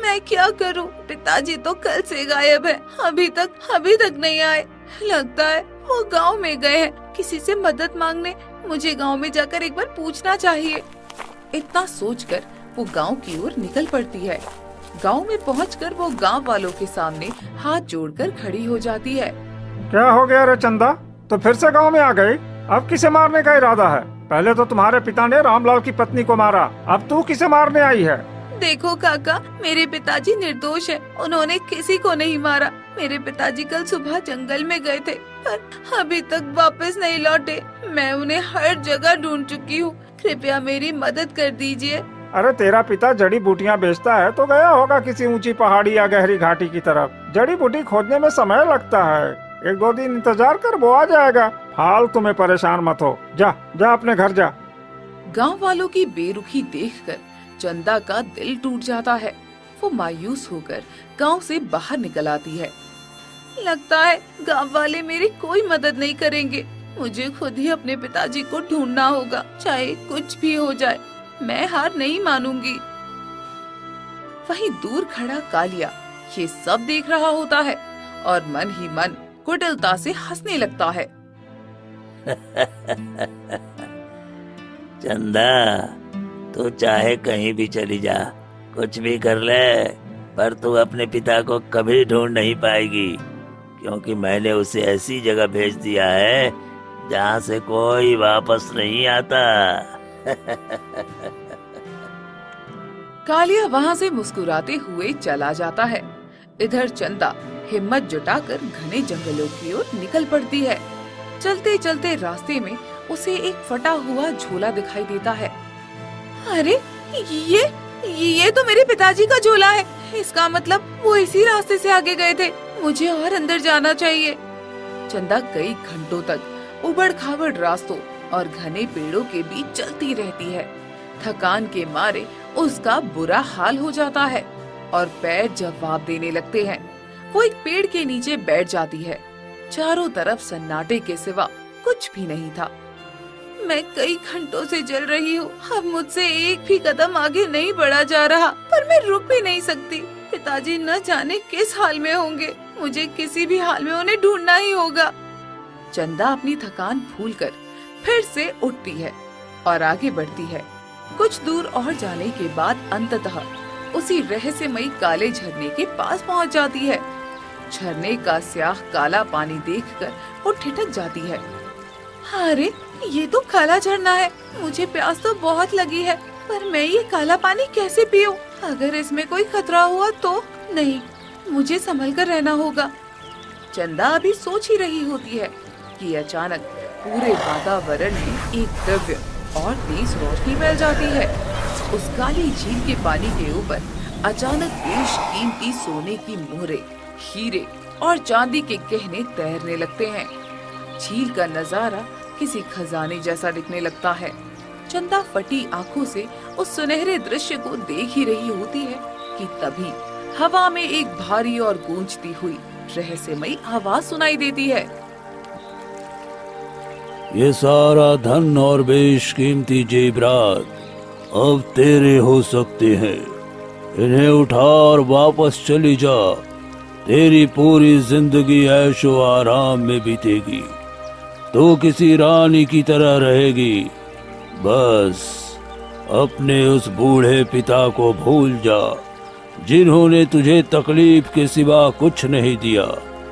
मैं क्या करूं? पिताजी तो कल से गायब है, अभी तक नहीं आए। लगता है वो गांव में गए हैं, किसी से मदद मांगने। मुझे गांव में जाकर एक बार पूछना चाहिए। इतना सोचकर वो गांव की ओर निकल पड़ती है। गांव में पहुंचकर वो गांव वालों के सामने हाथ जोड़कर खड़ी हो जाती है। क्या हो गया रे चंदा, तो फिर से गांव में आ गई? अब किसे मारने का इरादा है? पहले तो तुम्हारे पिता ने रामलाल की पत्नी को मारा, अब तू किसे मारने आई है? देखो काका, मेरे पिताजी निर्दोष है, उन्होंने किसी को नहीं मारा। मेरे पिताजी कल सुबह जंगल में गए थे, पर अभी तक वापस नहीं लौटे। मैं उन्हें हर जगह ढूंढ चुकी हूँ, कृपया मेरी मदद कर दीजिए। अरे तेरा पिता जड़ी बूटियाँ बेचता है तो गया होगा किसी ऊंची पहाड़ी या गहरी घाटी की तरफ। जड़ी बूटी खोजने में समय लगता है, 1-2 दिन इंतजार कर, वो आ जाएगा। फालतू में परेशान मत हो, जा अपने घर जा। गांव वालों की बेरुखी देखकर चंदा का दिल टूट जाता है। वो मायूस होकर गांव से बाहर निकल आती है। लगता है गांव वाले मेरी कोई मदद नहीं करेंगे। मुझे खुद ही अपने पिताजी को ढूंढना होगा, चाहे कुछ भी हो जाए। मैं हार नहीं मानूंगी। वहीं दूर खड़ा कालिया ये सब देख रहा होता है और मन ही मन कुटिलता से हंसने लगता है। चंदा, तू चाहे कहीं भी चली जा, कुछ भी कर ले, पर तू अपने पिता को कभी ढूंढ नहीं पाएगी, क्योंकि मैंने उसे ऐसी जगह भेज दिया है जहाँ से कोई वापस नहीं आता। कालिया वहाँ से मुस्कुराते हुए चला जाता है। इधर चंदा हिम्मत जुटाकर घने जंगलों की ओर निकल पड़ती है। चलते चलते रास्ते में उसे एक फटा हुआ झोला दिखाई देता है। अरे ये तो मेरे पिताजी का झोला है। इसका मतलब वो इसी रास्ते से आगे गए थे। मुझे और अंदर जाना चाहिए। चंदा कई घंटों तक उबड़-खाबड़ रास्तों और घने पेड़ों के बीच चलती रहती है। थकान के मारे उसका बुरा हाल हो जाता है और पैर जवाब देने लगते हैं। वो एक पेड़ के नीचे बैठ जाती है। चारों तरफ सन्नाटे के सिवा कुछ भी नहीं था। मैं कई घंटों से चल रही हूँ, अब मुझसे एक भी कदम आगे नहीं बढ़ा जा रहा, पर मैं रुक भी नहीं सकती। पिताजी न जाने किस हाल में होंगे, मुझे किसी भी हाल में उन्हें ढूंढना ही होगा। चंदा अपनी थकान भूलकर फिर से उठती है और आगे बढ़ती है। कुछ दूर और जाने के बाद अंततः उसी रहस्यमयी काले झरने के पास पहुंच जाती है। झरने का स्याह काला पानी देखकर वो ठिठक जाती है। अरे ये तो काला झरना है। मुझे प्यास तो बहुत लगी है, पर मैं ये काला पानी कैसे पीऊं? अगर इसमें कोई खतरा हुआ तो? नहीं, मुझे संभल कर रहना होगा। चंदा अभी सोच ही रही होती है कि अचानक पूरे वातावरण में एक दिव्य और तेज रोशनी फैल जाती है। उस काली झील के पानी के ऊपर अचानक बेशकीमती सोने की मोहरें, हीरे और चांदी के गहने तैरने लगते हैं। झील का नजारा किसी खजाने जैसा दिखने लगता है। चंदा फटी आंखों से उस सुनहरे दृश्य को देख ही रही होती है कि तभी हवा में एक भारी और गूंजती हुई रहस्यमयी आवाज सुनाई देती है। ये सारा धन और बेशकीमती जेवरात अब तेरे हो सकते हैं। इन्हें उठा और वापस चली जा। तेरी पूरी जिंदगी ऐशो आराम में बीतेगी। तो किसी रानी की तरह रहेगी। बस अपने उस बूढ़े पिता को भूल जा, जिन्होंने तुझे तकलीफ के सिवा कुछ नहीं दिया।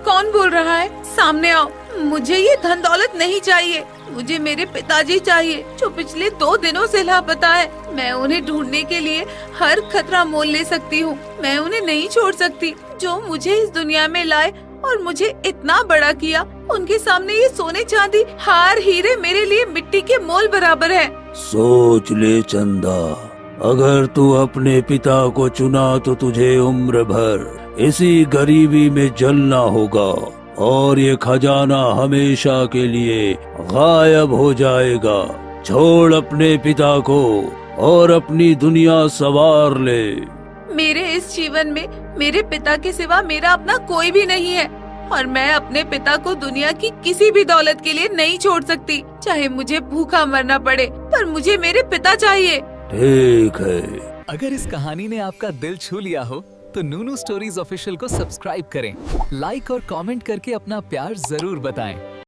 कौन बोल रहा है? सामने आओ। मुझे ये धन दौलत नहीं चाहिए। मुझे मेरे पिताजी चाहिए, जो पिछले 2 दिनों से लापता है। मैं उन्हें ढूंढने के लिए हर खतरा मोल ले सकती हूँ। मैं उन्हें नहीं छोड़ सकती, जो मुझे इस दुनिया में लाए और मुझे इतना बड़ा किया। उनके सामने ये सोने चांदी, हार, हीरे मेरे लिए मिट्टी के मोल बराबर है। सोच ले चंदा, अगर तू अपने पिता को चुना तो तुझे उम्र भर इसी गरीबी में जलना होगा और ये खजाना हमेशा के लिए गायब हो जाएगा। छोड़ अपने पिता को और अपनी दुनिया संवार ले। मेरे इस जीवन में मेरे पिता के सिवा मेरा अपना कोई भी नहीं है और मैं अपने पिता को दुनिया की किसी भी दौलत के लिए नहीं छोड़ सकती। चाहे मुझे भूखा मरना पड़े, पर मुझे मेरे पिता चाहिए। ठीक है। अगर इस कहानी ने आपका दिल छू लिया हो तो नूनू स्टोरीज ऑफिशियल को सब्सक्राइब करें, लाइक और कमेंट करके अपना प्यार जरूर बताएं।